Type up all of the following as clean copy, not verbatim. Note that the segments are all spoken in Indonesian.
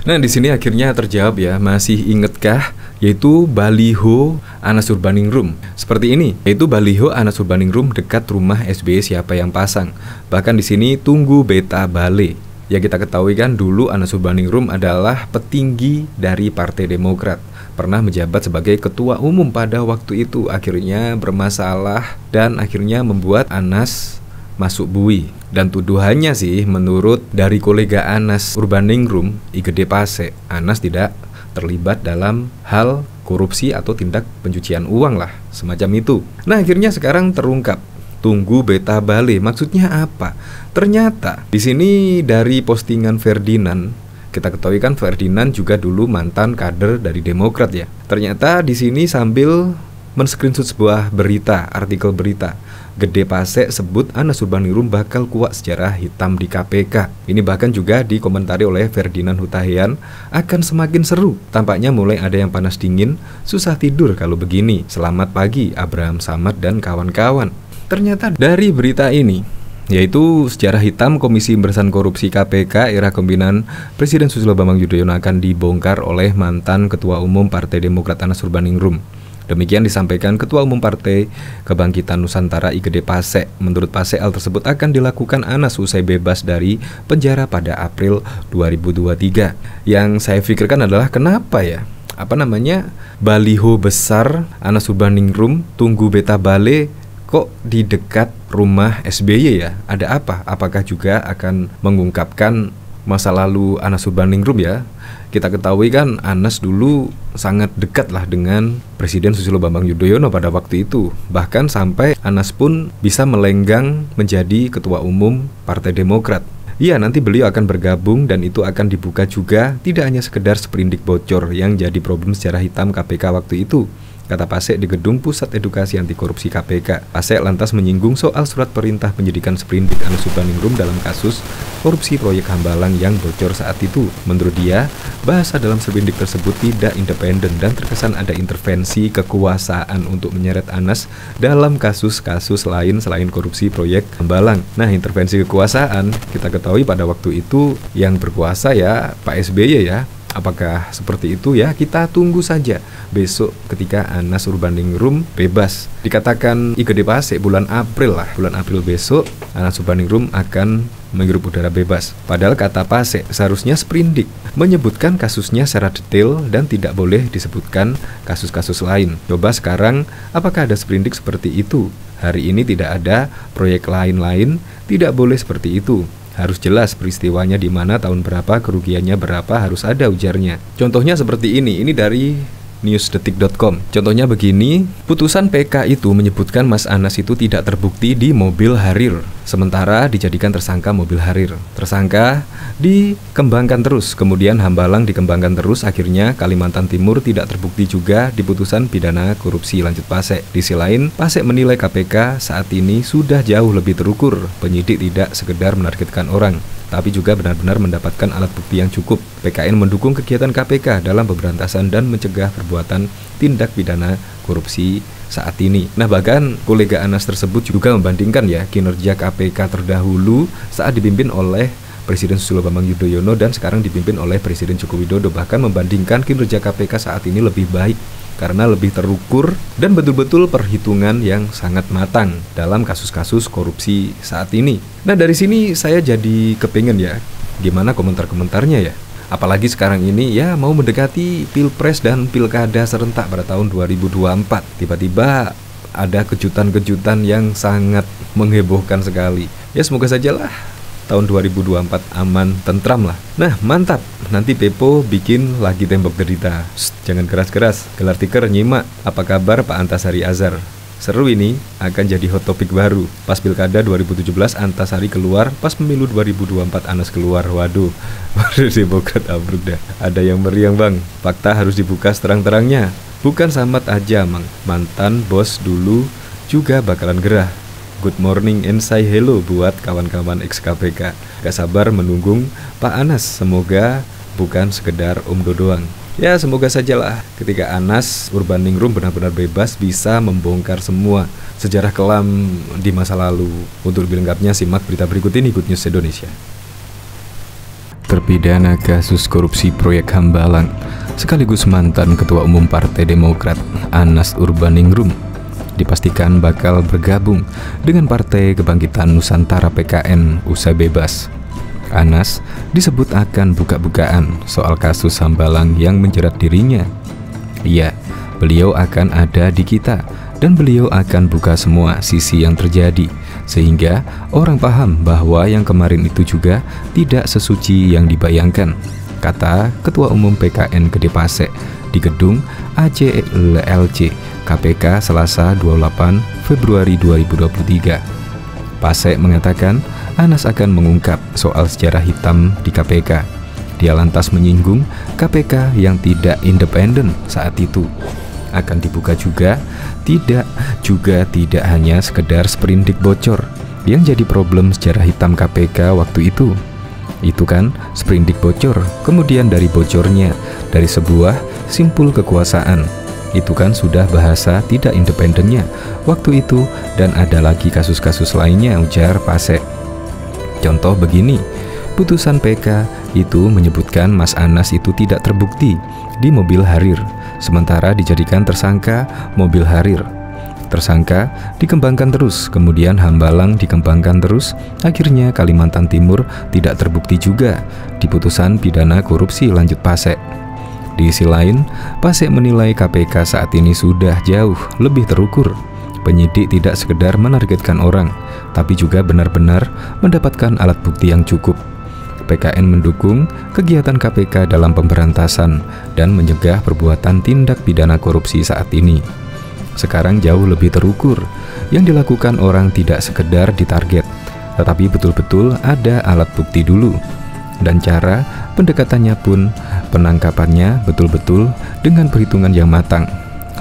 Nah, di sini akhirnya terjawab ya, masih ingetkah? Yaitu baliho Anas Urbaningrum. Seperti ini, yaitu baliho Anas Urbaningrum dekat rumah SBY siapa yang pasang. Bahkan di sini tunggu beta bale. Ya kita ketahui kan dulu Anas Urbaningrum adalah petinggi dari Partai Demokrat. Pernah menjabat sebagai ketua umum pada waktu itu, akhirnya bermasalah dan akhirnya membuat Anas masuk bui. Dan tuduhannya sih menurut dari kolega Anas Urbaningrum, I Gede Pase, Anas tidak terlibat dalam hal korupsi atau tindak pencucian uang lah, semacam itu. Nah akhirnya sekarang terungkap. Tunggu beta bale, maksudnya apa? Ternyata di sini dari postingan Ferdinand, kita ketahui kan Ferdinand juga dulu mantan kader dari Demokrat ya. Ternyata di sini sambil men-screenshot sebuah berita, artikel berita, Gede Pase sebut Anas Urbaningrum bakal kuak sejarah hitam di KPK. Ini bahkan juga dikomentari oleh Ferdinand Hutahian, akan semakin seru. Tampaknya mulai ada yang panas dingin, susah tidur kalau begini. Selamat pagi Abraham Samad dan kawan-kawan. Ternyata dari berita ini, yaitu sejarah hitam Komisi Pemberantasan Korupsi KPK era kepemimpinan Presiden Susilo Bambang Yudhoyono akan dibongkar oleh mantan Ketua Umum Partai Demokrat Anas Urbaningrum. Demikian disampaikan Ketua Umum Partai Kebangkitan Nusantara I Gede Pase. Menurut Pase, hal tersebut akan dilakukan Anas usai bebas dari penjara pada April 2023. Yang saya pikirkan adalah kenapa ya? Baliho besar Anas Urbaningrum tunggu beta bale kok di dekat rumah SBY ya? Ada apa? Apakah juga akan mengungkapkan masa lalu Anas Urbaningrum ya? Kita ketahui kan Anas dulu sangat dekat lah dengan Presiden Susilo Bambang Yudhoyono pada waktu itu. Bahkan sampai Anas pun bisa melenggang menjadi Ketua Umum Partai Demokrat. Iya, nanti beliau akan bergabung dan itu akan dibuka juga, tidak hanya sekedar sprindik bocor yang jadi problem sejarah hitam KPK waktu itu, kata Pase di Gedung Pusat Edukasi Anti Korupsi KPK. Pase lantas menyinggung soal surat perintah penyidikan sprindik Anas Urbaningrum dalam kasus korupsi proyek Hambalang yang bocor saat itu. Menurut dia, bahasa dalam sprindik tersebut tidak independen dan terkesan ada intervensi kekuasaan untuk menyeret Anas dalam kasus-kasus lain selain korupsi proyek Hambalang. Nah, intervensi kekuasaan kita ketahui pada waktu itu yang berkuasa ya Pak SBY ya. Apakah seperti itu ya? Kita tunggu saja besok ketika Anas Urbaningrum bebas. Dikatakan I Gede Pase bulan April besok Anas Urbaningrum akan menghirup udara bebas. Padahal kata Pase seharusnya sprindik menyebutkan kasusnya secara detail dan tidak boleh disebutkan kasus-kasus lain. Coba sekarang apakah ada sprindik seperti itu? Hari ini tidak ada proyek lain-lain, tidak boleh seperti itu. Harus jelas peristiwanya di mana, tahun berapa, kerugiannya berapa, harus ada ujarnya. Contohnya seperti ini dari newsdetik.com. Contohnya begini, putusan PK itu menyebutkan Mas Anas itu tidak terbukti di mobil Harir, sementara dijadikan tersangka mobil Harir. Tersangka dikembangkan terus, kemudian Hambalang dikembangkan terus, akhirnya Kalimantan Timur tidak terbukti juga di putusan pidana korupsi, lanjut Pase. Di sisi lain, Pase menilai KPK saat ini sudah jauh lebih terukur. Penyidik tidak sekedar menargetkan orang, tapi juga benar-benar mendapatkan alat bukti yang cukup. PKN mendukung kegiatan KPK dalam pemberantasan dan mencegah perbuatan tindak pidana korupsi saat ini. Nah, bahkan kolega Anas tersebut juga membandingkan ya kinerja KPK terdahulu saat dipimpin oleh Presiden Susilo Bambang Yudhoyono dan sekarang dipimpin oleh Presiden Joko Widodo. Bahkan membandingkan kinerja KPK saat ini lebih baik karena lebih terukur dan betul-betul perhitungan yang sangat matang dalam kasus-kasus korupsi saat ini. Nah, dari sini saya jadi kepingin ya, gimana komentar-komentarnya ya. Apalagi sekarang ini ya mau mendekati Pilpres dan Pilkada serentak pada tahun 2024. Tiba-tiba ada kejutan-kejutan yang sangat menghebohkan sekali. Ya semoga sajalah tahun 2024 aman, tentram lah. Nah, mantap. Nanti Pepo bikin lagi tembok derita. Jangan keras-keras. Gelar tikar nyimak. Apa kabar Pak Antasari Azhar? Seru ini akan jadi hot topic baru. Pas Pilkada 2017 Antasari keluar, pas pemilu 2024 Anas keluar. Waduh, baru Demokrat abruk dah. Ada yang meriang bang. Fakta harus dibuka seterang-terangnya. Bukan Samad aja mang. Mantan bos dulu juga bakalan gerah. good morning and say hello buat kawan-kawan ex-KPK. Gak sabar menunggu Pak Anas, semoga bukan sekedar Om doang. Ya semoga sajalah ketika Anas Urbaningrum benar-benar bebas bisa membongkar semua sejarah kelam di masa lalu. Untuk lebih lengkapnya simak berita berikut ini, Good News Indonesia. Terpidana kasus korupsi proyek Hambalang sekaligus mantan Ketua Umum Partai Demokrat Anas Urbaningrum dipastikan bakal bergabung dengan Partai Kebangkitan Nusantara PKN usai bebas. Anas disebut akan buka-bukaan soal kasus Hambalang yang menjerat dirinya. Iya, beliau akan ada di kita dan beliau akan buka semua sisi yang terjadi, sehingga orang paham bahwa yang kemarin itu juga tidak sesuci yang dibayangkan, kata Ketua Umum PKN Gede Pasek di gedung ACLC KPK Selasa 28 Februari 2023. Pasek mengatakan Anas akan mengungkap soal sejarah hitam di KPK. Dia lantas menyinggung KPK yang tidak independen saat itu. Akan dibuka juga tidak hanya sekedar sprindik bocor yang jadi problem sejarah hitam KPK waktu itu. Itu kan sprindik bocor, kemudian dari bocornya dari sebuah simpul kekuasaan. Itu kan sudah bahasa tidak independennya waktu itu, dan ada lagi kasus-kasus lainnya, ujar Pasek. Contoh begini, putusan PK itu menyebutkan Mas Anas itu tidak terbukti di mobil Harir, sementara dijadikan tersangka mobil Harir. Tersangka dikembangkan terus, kemudian Hambalang dikembangkan terus, akhirnya Kalimantan Timur tidak terbukti juga di putusan pidana korupsi, lanjut Pasek. Di sisi lain, Pasek menilai KPK saat ini sudah jauh lebih terukur. Penyidik tidak sekedar menargetkan orang, tapi juga benar-benar mendapatkan alat bukti yang cukup. PKN mendukung kegiatan KPK dalam pemberantasan dan mencegah perbuatan tindak pidana korupsi saat ini. Sekarang jauh lebih terukur, yang dilakukan orang tidak sekedar ditarget, tetapi betul-betul ada alat bukti dulu. Dan cara pendekatannya pun, penangkapannya betul-betul dengan perhitungan yang matang.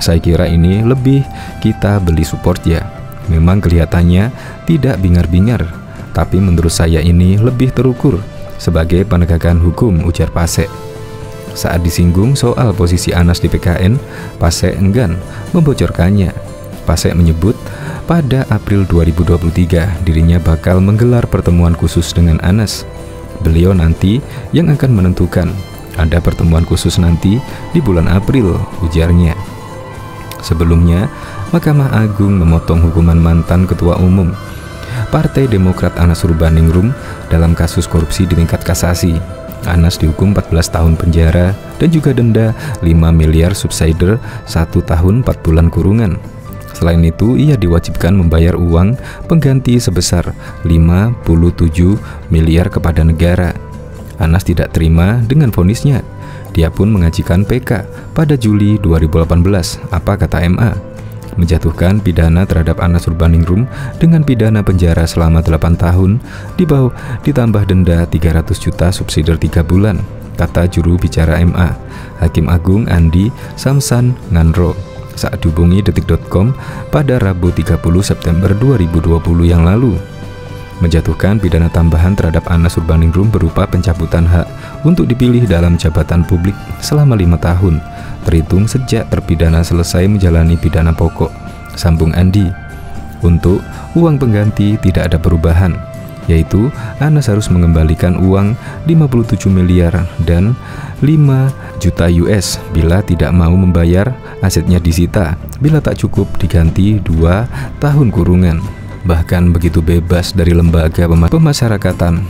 Saya kira ini lebih kita beli support ya. Memang kelihatannya tidak bingar-bingar, tapi menurut saya ini lebih terukur sebagai penegakan hukum, ujar Pasek. Saat disinggung soal posisi Anas di PKN, Pasek enggan membocorkannya. Pasek menyebut pada April 2023 dirinya bakal menggelar pertemuan khusus dengan Anas. Beliau nanti yang akan menentukan. Ada pertemuan khusus nanti di bulan April, ujarnya. Sebelumnya, Mahkamah Agung memotong hukuman mantan Ketua Umum Partai Demokrat Anas Urbaningrum dalam kasus korupsi di tingkat kasasi. Anas dihukum 14 tahun penjara dan juga denda 5 miliar subsidiar 1 tahun 4 bulan kurungan. Selain itu, ia diwajibkan membayar uang pengganti sebesar 57 miliar kepada negara. Anas tidak terima dengan vonisnya. Dia pun mengajukan PK pada Juli 2018. Apa kata MA? Menjatuhkan pidana terhadap Anas Urbaningrum dengan pidana penjara selama 8 tahun ditambah denda 300 juta subsidiar 3 bulan, kata juru bicara MA, Hakim Agung Andi Samsan Nganro, saat dihubungi detik.com pada Rabu 30 September 2020 yang lalu. Menjatuhkan pidana tambahan terhadap Anas Urbaningrum berupa pencabutan hak untuk dipilih dalam jabatan publik selama 5 tahun, terhitung sejak terpidana selesai menjalani pidana pokok, sambung Andi. Untuk uang pengganti tidak ada perubahan, yaitu Anas harus mengembalikan uang 57 miliar dan 5 juta US bila tidak mau membayar, asetnya disita, bila tak cukup diganti 2 tahun kurungan. Bahkan begitu bebas dari lembaga pemasyarakatan.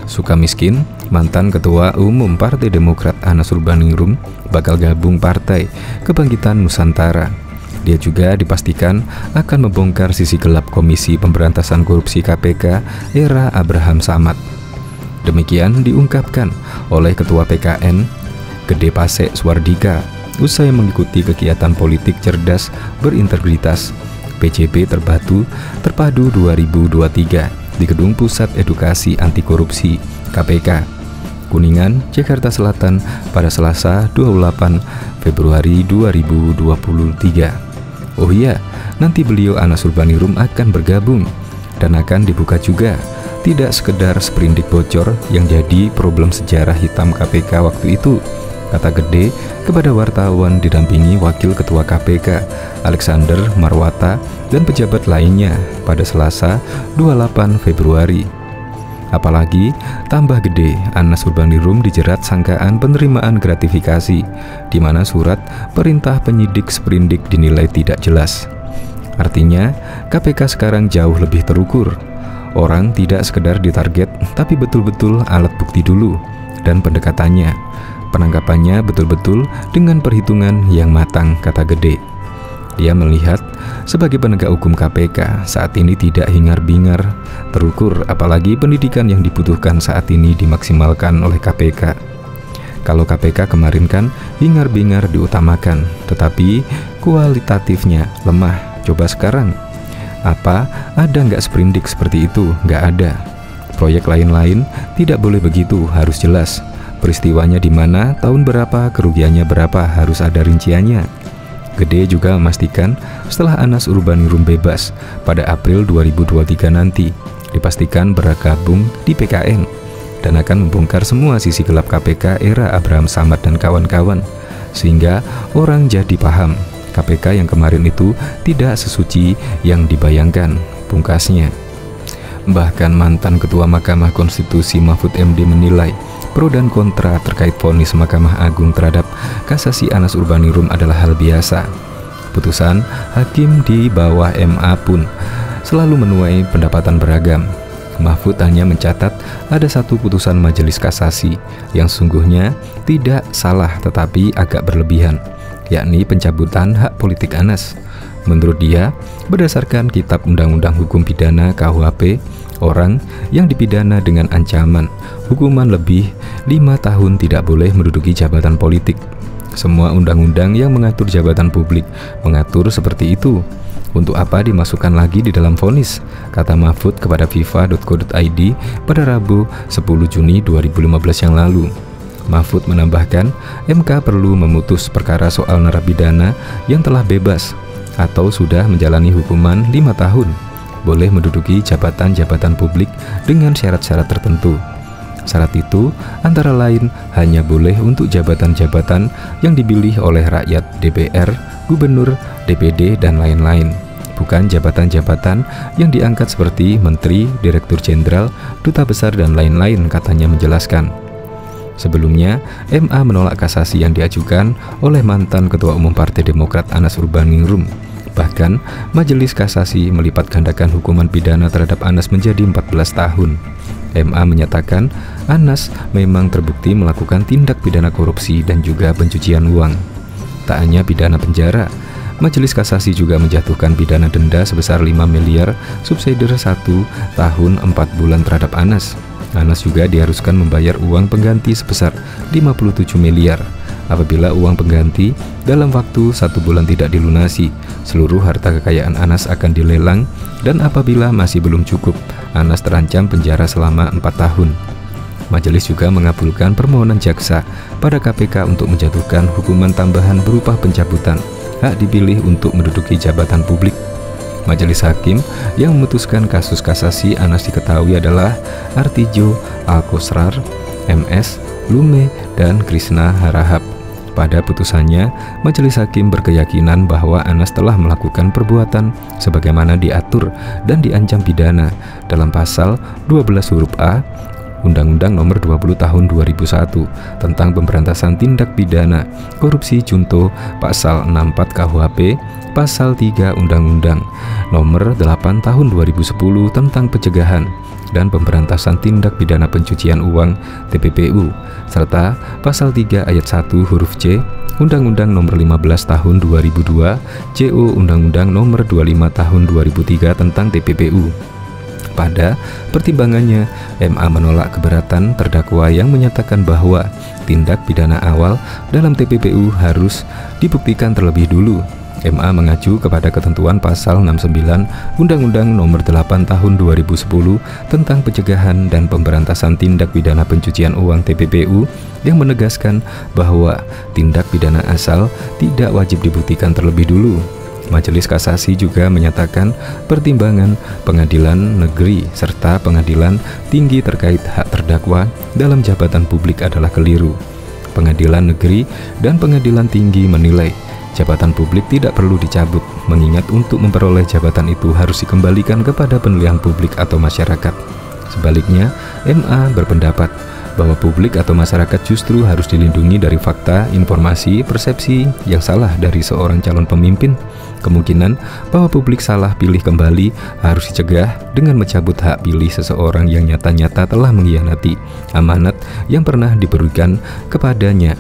Sukamiskin, mantan Ketua Umum Partai Demokrat Anas Urbaningrum bakal gabung Partai Kebangkitan Nusantara. Dia juga dipastikan akan membongkar sisi gelap Komisi Pemberantasan Korupsi KPK era Abraham Samad. Demikian diungkapkan oleh Ketua PKN Gede Pasek Suardika usai mengikuti kegiatan politik cerdas berintegritas PJB Terpadu 2023 di Gedung Pusat Edukasi Anti Korupsi KPK Kuningan, Jakarta Selatan pada Selasa 28 Februari 2023. Oh iya, nanti beliau Anas Urbaningrum akan bergabung dan akan dibuka juga. Tidak sekedar sprindik bocor yang jadi problem sejarah hitam KPK waktu itu, kata Gede kepada wartawan didampingi Wakil Ketua KPK Alexander Marwata dan pejabat lainnya pada Selasa 28 Februari. Apalagi tambah gede, Anas Urbaningrum dijerat sangkaan penerimaan gratifikasi, di mana surat perintah penyidik sprindik dinilai tidak jelas. Artinya, KPK sekarang jauh lebih terukur. Orang tidak sekedar ditarget, tapi betul-betul alat bukti dulu, dan pendekatannya. Penangkapannya betul-betul dengan perhitungan yang matang, kata Gede. Dia melihat sebagai penegak hukum KPK saat ini tidak hingar-bingar, terukur, apalagi pendidikan yang dibutuhkan saat ini dimaksimalkan oleh KPK. Kalau KPK kemarin kan hingar-bingar diutamakan, tetapi kualitatifnya lemah. Coba sekarang, apa ada nggak sprindik seperti itu? Nggak ada. Proyek lain-lain tidak boleh begitu, harus jelas. Peristiwanya di mana, tahun berapa, kerugiannya berapa, harus ada rinciannya. Gede juga memastikan setelah Anas Urbaningrum bebas pada April 2023 nanti, dipastikan bergabung di PKN dan akan membongkar semua sisi gelap KPK era Abraham Samad dan kawan-kawan, sehingga orang jadi paham KPK yang kemarin itu tidak sesuci yang dibayangkan, pungkasnya. Bahkan mantan Ketua Mahkamah Konstitusi Mahfud MD menilai pro dan kontra terkait vonis Mahkamah Agung terhadap kasasi Anas Urbaningrum adalah hal biasa. Putusan hakim di bawah MA pun selalu menuai pendapatan beragam. Mahfud hanya mencatat ada satu putusan majelis kasasi yang sungguhnya tidak salah tetapi agak berlebihan, yakni pencabutan hak politik Anas. Menurut dia, berdasarkan Kitab Undang-Undang Hukum Pidana KUHP, orang yang dipidana dengan ancaman hukuman lebih 5 tahun tidak boleh menduduki jabatan politik. Semua undang-undang yang mengatur jabatan publik mengatur seperti itu. Untuk apa dimasukkan lagi di dalam vonis? Kata Mahfud kepada fifa.co.id pada Rabu 10 Juni 2015 yang lalu. Mahfud menambahkan, MK perlu memutus perkara soal narapidana yang telah bebas atau sudah menjalani hukuman 5 tahun, boleh menduduki jabatan-jabatan publik dengan syarat-syarat tertentu. Syarat itu antara lain hanya boleh untuk jabatan-jabatan yang dipilih oleh rakyat, DPR, gubernur, DPD, dan lain-lain, bukan jabatan-jabatan yang diangkat seperti menteri, direktur jenderal, duta besar, dan lain-lain, katanya menjelaskan. Sebelumnya, MA menolak kasasi yang diajukan oleh mantan Ketua Umum Partai Demokrat Anas Urbaningrum. Bahkan, Majelis Kasasi melipat gandakan hukuman pidana terhadap Anas menjadi 14 tahun. MA menyatakan Anas memang terbukti melakukan tindak pidana korupsi dan juga pencucian uang. Tak hanya pidana penjara, Majelis Kasasi juga menjatuhkan pidana denda sebesar 5 miliar subsidiar 1 tahun 4 bulan terhadap Anas. Anas juga diharuskan membayar uang pengganti sebesar 57 miliar. Apabila uang pengganti dalam waktu 1 bulan tidak dilunasi, seluruh harta kekayaan Anas akan dilelang, dan apabila masih belum cukup, Anas terancam penjara selama 4 tahun. Majelis juga mengabulkan permohonan jaksa pada KPK untuk menjatuhkan hukuman tambahan berupa pencabutan hak dipilih untuk menduduki jabatan publik. Majelis hakim yang memutuskan kasus kasasi Anas diketahui adalah Artijo Alkosrar, MS, Lume, dan Krishna Harahap. Pada putusannya, majelis hakim berkeyakinan bahwa Anas telah melakukan perbuatan sebagaimana diatur dan diancam pidana dalam pasal 12 huruf A Undang-Undang Nomor 20 Tahun 2001 tentang pemberantasan tindak pidana korupsi junto pasal 64 KUHP, pasal 3 Undang-Undang Nomor 8 Tahun 2010 tentang pencegahan dan pemberantasan tindak pidana pencucian uang TPPU, serta pasal 3 ayat 1 huruf C Undang-Undang Nomor 15 Tahun 2002 JO Undang-Undang Nomor 25 Tahun 2003 tentang TPPU. Pada pertimbangannya, MA menolak keberatan terdakwa yang menyatakan bahwa tindak pidana awal dalam TPPU harus dibuktikan terlebih dulu. MA mengacu kepada ketentuan pasal 69 Undang-Undang Nomor 8 Tahun 2010 tentang pencegahan dan pemberantasan tindak pidana pencucian uang TPPU yang menegaskan bahwa tindak pidana asal tidak wajib dibuktikan terlebih dulu. Majelis Kasasi juga menyatakan pertimbangan pengadilan negeri serta pengadilan tinggi terkait hak terdakwa dalam jabatan publik adalah keliru. Pengadilan negeri dan pengadilan tinggi menilai jabatan publik tidak perlu dicabut, mengingat untuk memperoleh jabatan itu harus dikembalikan kepada penilaian publik atau masyarakat. Sebaliknya, MA berpendapat bahwa publik atau masyarakat justru harus dilindungi dari fakta, informasi, persepsi yang salah dari seorang calon pemimpin. Kemungkinan bahwa publik salah pilih kembali harus dicegah dengan mencabut hak pilih seseorang yang nyata-nyata telah mengkhianati amanat yang pernah diberikan kepadanya.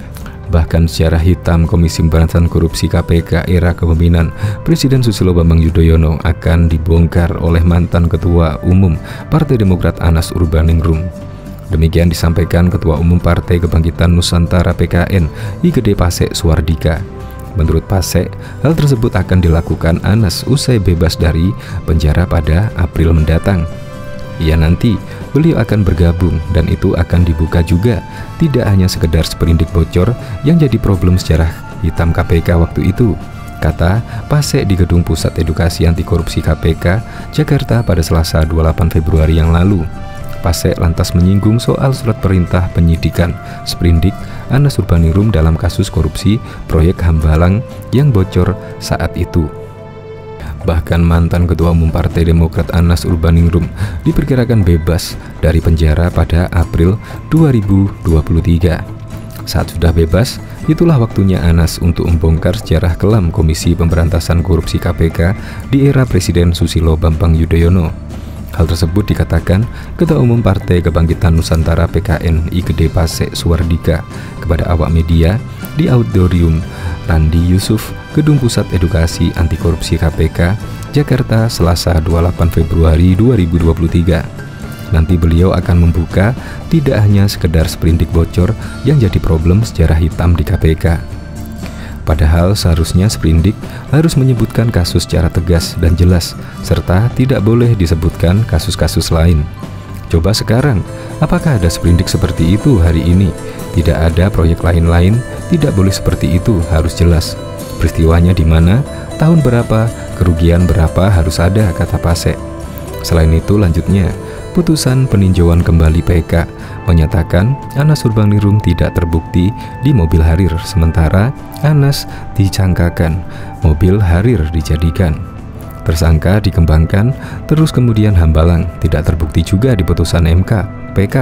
Bahkan secara hitam, Komisi Pemberantasan Korupsi KPK era kepemimpinan Presiden Susilo Bambang Yudhoyono akan dibongkar oleh mantan Ketua Umum Partai Demokrat Anas Urbaningrum. Demikian disampaikan Ketua Umum Partai Kebangkitan Nusantara PKN I Gede Pasek Suardika. Menurut Pasek, hal tersebut akan dilakukan Anas usai bebas dari penjara pada April mendatang. Nanti beliau akan bergabung dan itu akan dibuka juga, tidak hanya sekedar seperindik bocor yang jadi problem sejarah hitam KPK waktu itu, kata Pasek di Gedung Pusat Edukasi Anti Korupsi KPK Jakarta pada Selasa 28 Februari yang lalu. Pasek lantas menyinggung soal surat perintah penyidikan sprindik Anas Urbaningrum dalam kasus korupsi proyek Hambalang yang bocor saat itu. Bahkan mantan Ketua Umum Partai Demokrat Anas Urbaningrum diperkirakan bebas dari penjara pada April 2023. Saat sudah bebas, itulah waktunya Anas untuk membongkar sejarah kelam Komisi Pemberantasan Korupsi KPK di era Presiden Susilo Bambang Yudhoyono. Hal tersebut dikatakan Ketua Umum Partai Kebangkitan Nusantara PKN I Gede Pasek Suardika kepada awak media di Auditorium Randi Yusuf, Gedung Pusat Edukasi Anti Korupsi KPK, Jakarta, Selasa 28 Februari 2023. Nanti beliau akan membuka tidak hanya sekedar sprindik bocor yang jadi problem sejarah hitam di KPK. Padahal seharusnya sprindik harus menyebutkan kasus secara tegas dan jelas, serta tidak boleh disebutkan kasus-kasus lain. Coba sekarang, apakah ada sprindik seperti itu hari ini? Tidak ada proyek lain-lain, tidak boleh seperti itu, harus jelas. Peristiwanya di mana, tahun berapa, kerugian berapa harus ada, kata Pasek. Selain itu lanjutnya, putusan peninjauan kembali PK menyatakan Anas Urbaningrum tidak terbukti di mobil Harir, sementara Anas dicangkakan mobil Harir dijadikan. Tersangka dikembangkan, terus kemudian Hambalang tidak terbukti juga di putusan MK PK.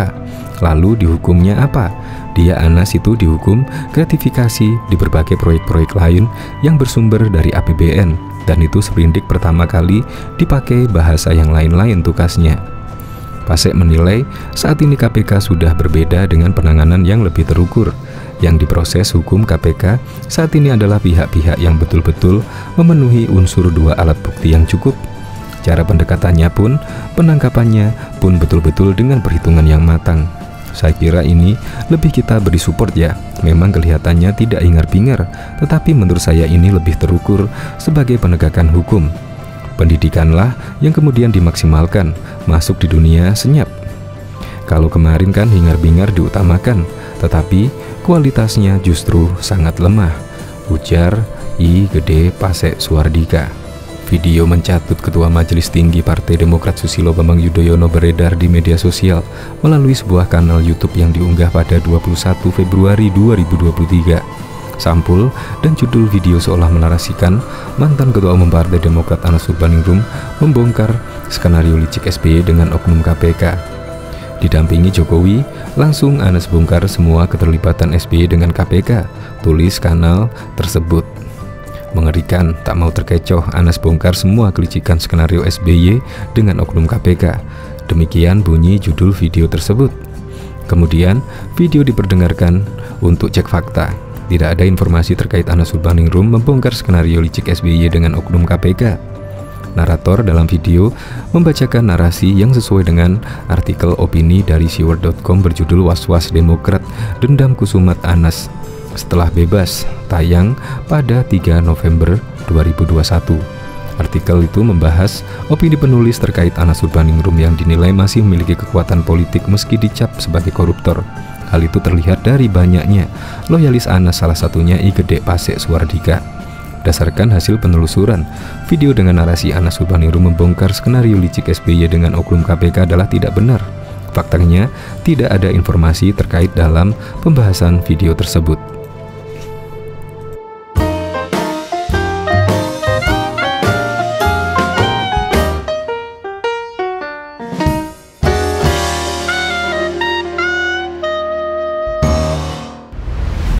Lalu dihukumnya apa? Dia Anas itu dihukum gratifikasi di berbagai proyek-proyek lain yang bersumber dari APBN, dan itu sprindik pertama kali dipakai bahasa yang lain-lain tugasnya. Pasek menilai saat ini KPK sudah berbeda dengan penanganan yang lebih terukur. Yang diproses hukum KPK saat ini adalah pihak-pihak yang betul-betul memenuhi unsur dua alat bukti yang cukup. Cara pendekatannya pun, penangkapannya pun betul-betul dengan perhitungan yang matang. Saya kira ini lebih kita beri support ya. Memang kelihatannya tidak hingar-bingar, tetapi menurut saya ini lebih terukur sebagai penegakan hukum. Pendidikanlah yang kemudian dimaksimalkan, masuk di dunia senyap. Kalau kemarin kan hingar-bingar diutamakan, tetapi kualitasnya justru sangat lemah, ujar I Gede Pasek Suardika. Video mencatut Ketua Majelis Tinggi Partai Demokrat Susilo Bambang Yudhoyono beredar di media sosial melalui sebuah kanal YouTube yang diunggah pada 21 Februari 2023. Sampul dan judul video seolah menarasikan mantan Ketua Umum Partai Demokrat Anas Urbaningrum membongkar skenario licik SBY dengan oknum KPK. Didampingi Jokowi, langsung Anas bongkar semua keterlibatan SBY dengan KPK, tulis kanal tersebut. Mengerikan, tak mau terkecoh, Anas bongkar semua kelicikan skenario SBY dengan oknum KPK. Demikian bunyi judul video tersebut. Kemudian, video diperdengarkan untuk cek fakta. Tidak ada informasi terkait Anas Urbaningrum membongkar skenario licik SBY dengan oknum KPK. Narator dalam video membacakan narasi yang sesuai dengan artikel opini dari siwar.com berjudul Was-Was Demokrat Dendam Kusumat Anas setelah bebas, tayang pada 3 November 2021. Artikel itu membahas opini penulis terkait Anas Urbaningrum yang dinilai masih memiliki kekuatan politik meski dicap sebagai koruptor. Hal itu terlihat dari banyaknya loyalis Anas, salah satunya I Gede Pasek Suardika. Berdasarkan hasil penelusuran, video dengan narasi Anas Urbaningrum membongkar skenario licik SBY dengan oknum KPK adalah tidak benar. Faktanya, tidak ada informasi terkait dalam pembahasan video tersebut.